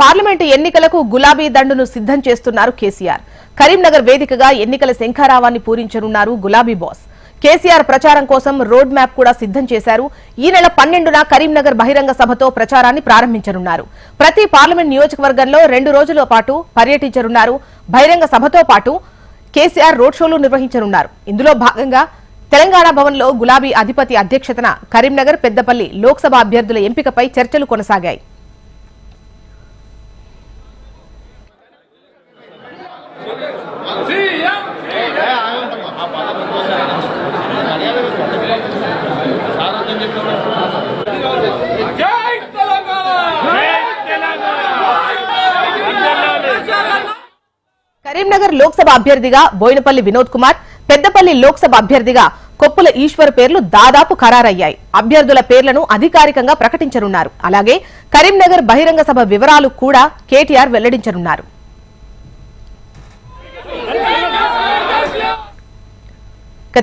Parliament ఎన్నికలకు గులాబీ దండును సిద్ధం చేస్తున్నారు కేసీఆర్. కరీంనగర్ వేదికగా ఎన్నికల శంఖారావాన్ని పూరించనున్నారు గులాబీ బాస్. కేసీఆర్ ప్రచారం కోసం రోడ్ మ్యాప్ కూడా సిద్ధం చేశారు. ఈ నెల 12న కరీంనగర్ బహిరంగ సభతో ప్రచారాన్ని ప్రారంభించనున్నారు. ప్రతి పార్లమెంట్ నియోజకవర్గంలో 2 రోజుల పాటు పర్యటించనున్నారు. బహిరంగ సభతో పాటు కేసీఆర్ రోడ్ షోలు నిర్వహించనున్నారు. ఇందులో భాగంగా తెలంగాణ భవన్లో గులాబీ అధిపతి అధ్యక్షతన కరీంనగర్, పెద్దపల్లి లోక్సభ అభ్యర్థుల ఎంపికపై చర్చలు కొనసాగాయి. కరీంనగర్ లోక్సభ అభ్యర్థిగా బోయినపల్లి వినోద్ కుమార్, పెద్దపల్లి లోక్సభ అభ్యర్థిగా కొప్పుల ఈశ్వర్ పేర్లు దాదాపు ఖరారయ్యాయి. అభ్యర్థుల పేర్లను అధికారికంగా ప్రకటించనున్నారు. అలాగే కరీంనగర్ బహిరంగ సభ వివరాలు కూడా కేటీఆర్ వెల్లడించనున్నారు.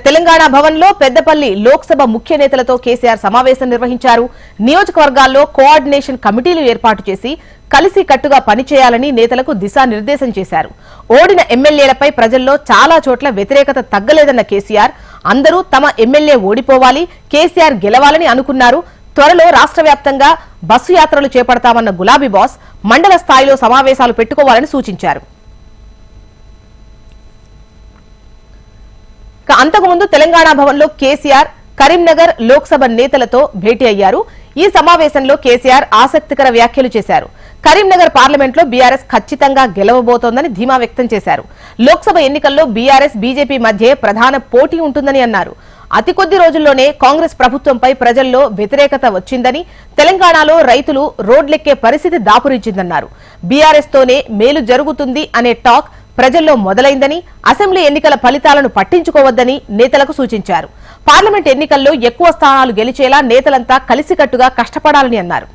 తెలంగాణ భవన్లో పెద్దపల్లి లోక్సభ ముఖ్య నేతలతో కేసీఆర్ సమావేశం నిర్వహించారు. నియోజకవర్గాల్లో కోఆర్డినేషన్ కమిటీలు ఏర్పాటు చేసి కలిసి కట్టుగా పనిచేయాలని నేతలకు దిశానిర్దేశం చేశారు. ఓడిన ఎమ్మెల్యేలపై ప్రజల్లో చాలా చోట్ల వ్యతిరేకత తగ్గలేదన్న కేసీఆర్ అందరూ తమ ఎమ్మెల్యే ఓడిపోవాలి, కేసీఆర్ గెలవాలని అనుకున్నారు. త్వరలో రాష్ట్ర వ్యాప్తంగా బస్సు యాత్రలు చేపడతామన్న గులాబీ బాస్ మండల స్థాయిలో సమావేశాలు పెట్టుకోవాలని సూచించారు. అంతకుముందు తెలంగాణ భవన్లో కేసీఆర్ కరీంనగర్ లోక్సభ నేతలతో భేటీ అయ్యారు. ఈ సమావేశంలో కేసీఆర్ ఆసక్తికర వ్యాఖ్యలు చేశారు. కరీంనగర్ పార్లమెంట్లో బీఆర్ఎస్ ఖచ్చితంగా గెలవబోతోందని ధీమా వ్యక్తం చేశారు. లోక్సభ ఎన్నికల్లో బీఆర్ఎస్, బీజేపీ మధ్య ప్రధాన పోటీ ఉంటుందని అన్నారు. అతి కొద్ది రోజుల్లోనే కాంగ్రెస్ ప్రభుత్వంపై ప్రజల్లో వ్యతిరేకత వచ్చిందని, తెలంగాణలో రైతులు రోడ్లెక్కే పరిస్థితి దాపురించిందన్నారు. బీఆర్ఎస్ తోనే మేలు జరుగుతుంది అనే టాక్ ప్రజల్లో మొదలైందని, అసెంబ్లీ ఎన్నికల ఫలితాలను పట్టించుకోవద్దని నేతలకు సూచించారు. పార్లమెంట్ ఎన్నికల్లో ఎక్కువ స్థానాలు గెలిచేలా నేతలంతా కలిసికట్టుగా కష్టపడాలని అన్నారు.